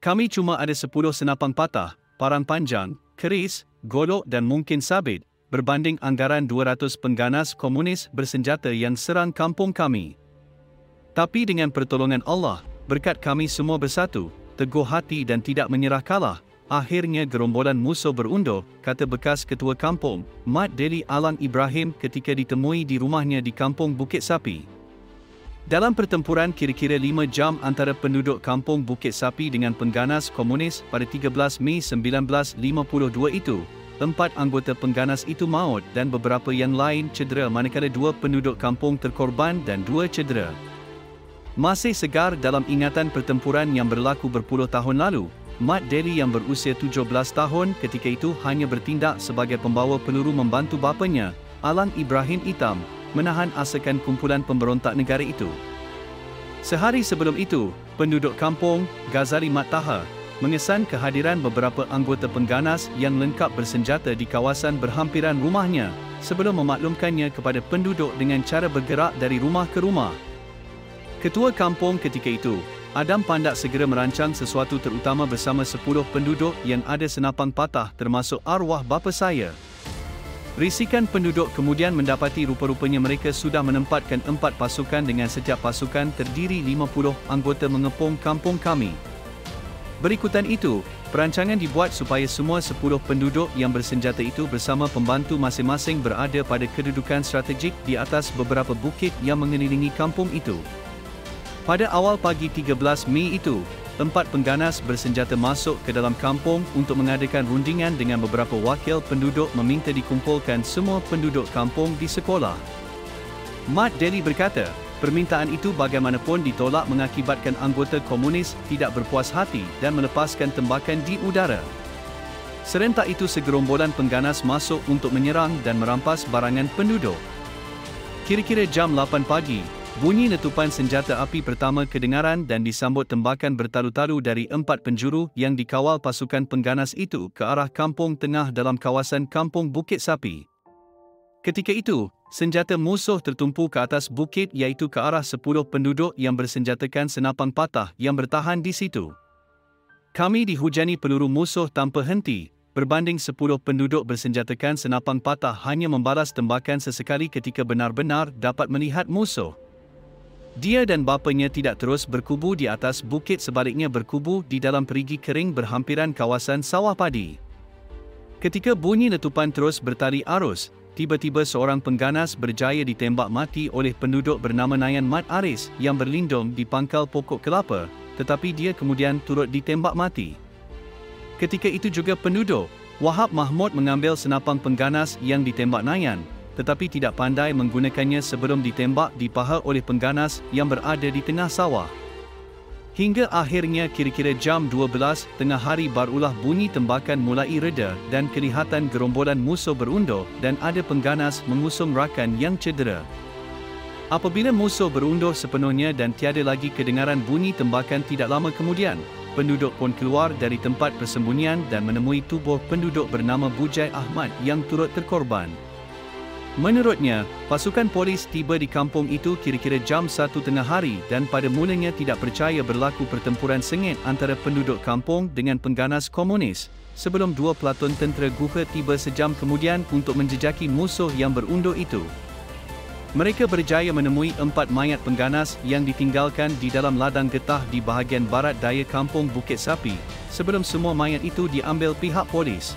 Kami cuma ada 10 senapang patah, parang panjang, keris, golok dan mungkin sabit, berbanding anggaran 200 pengganas komunis bersenjata yang serang kampung kami. Tapi dengan pertolongan Allah, berkat kami semua bersatu, teguh hati dan tidak menyerah kalah, akhirnya gerombolan musuh berundur, kata bekas ketua kampung, Mat Deli Alang Ibrahim ketika ditemui di rumahnya di kampung Bukit Sapi. Dalam pertempuran kira-kira 5 jam antara penduduk kampung Bukit Sapi dengan pengganas komunis pada 13 Mei 1952 itu, 4 anggota pengganas itu maut dan beberapa yang lain cedera manakala 2 penduduk kampung terkorban dan 2 cedera. Masih segar dalam ingatan pertempuran yang berlaku berpuluh tahun lalu, Mat Deli yang berusia 17 tahun ketika itu hanya bertindak sebagai pembawa peluru membantu bapanya, Alang Ibrahim Itam, menahan asakan kumpulan pemberontak negara itu. Sehari sebelum itu, penduduk kampung Ghazali Mat Taha mengesan kehadiran beberapa anggota pengganas yang lengkap bersenjata di kawasan berhampiran rumahnya sebelum memaklumkannya kepada penduduk dengan cara bergerak dari rumah ke rumah. Ketua kampung ketika itu, Adam Pandak segera merancang sesuatu terutama bersama 10 penduduk yang ada senapang patah termasuk arwah bapa saya. Risikan penduduk kemudian mendapati rupa-rupanya mereka sudah menempatkan 4 pasukan dengan setiap pasukan terdiri 50 anggota mengepung kampung kami. Berikutan itu, perancangan dibuat supaya semua 10 penduduk yang bersenjata itu bersama pembantu masing-masing berada pada kedudukan strategik di atas beberapa bukit yang mengelilingi kampung itu. Pada awal pagi 13 Mei itu, 4 pengganas bersenjata masuk ke dalam kampung untuk mengadakan rundingan dengan beberapa wakil penduduk meminta dikumpulkan semua penduduk kampung di sekolah. Mat Deli berkata, permintaan itu bagaimanapun ditolak mengakibatkan anggota komunis tidak berpuas hati dan melepaskan tembakan di udara. Serentak itu segerombolan pengganas masuk untuk menyerang dan merampas barangan penduduk. Kira-kira jam 8 pagi, bunyi letupan senjata api pertama kedengaran dan disambut tembakan bertalu-talu dari 4 penjuru yang dikawal pasukan pengganas itu ke arah kampung tengah dalam kawasan kampung Bukit Sapi. Ketika itu, senjata musuh tertumpu ke atas bukit iaitu ke arah 10 penduduk yang bersenjatakan senapang patah yang bertahan di situ. Kami dihujani peluru musuh tanpa henti, berbanding 10 penduduk bersenjatakan senapang patah hanya membalas tembakan sesekali ketika benar-benar dapat melihat musuh. Dia dan bapanya tidak terus berkubu di atas bukit, sebaliknya berkubu di dalam perigi kering berhampiran kawasan sawah padi. Ketika bunyi letupan terus bertali arus, tiba-tiba seorang pengganas berjaya ditembak mati oleh penduduk bernama Nayan Mat Aris yang berlindung di pangkal pokok kelapa, tetapi dia kemudian turut ditembak mati. Ketika itu juga penduduk, Wahab Mahmud mengambil senapang pengganas yang ditembak Nayan, tetapi tidak pandai menggunakannya sebelum ditembak di paha oleh pengganas yang berada di tengah sawah. Hingga akhirnya kira-kira jam 12 tengah hari barulah bunyi tembakan mulai reda dan kelihatan gerombolan musuh berundur dan ada pengganas mengusung rakan yang cedera. Apabila musuh berundur sepenuhnya dan tiada lagi kedengaran bunyi tembakan, tidak lama kemudian, penduduk pun keluar dari tempat persembunyian dan menemui tubuh penduduk bernama Bujai Ahmad yang turut terkorban. Menurutnya, pasukan polis tiba di kampung itu kira-kira jam 1 tengah hari dan pada mulanya tidak percaya berlaku pertempuran sengit antara penduduk kampung dengan pengganas komunis, sebelum 2 peloton tentera Guha tiba sejam kemudian untuk menjejaki musuh yang berundur itu. Mereka berjaya menemui 4 mayat pengganas yang ditinggalkan di dalam ladang getah di bahagian barat daya kampung Bukit Sapi, sebelum semua mayat itu diambil pihak polis.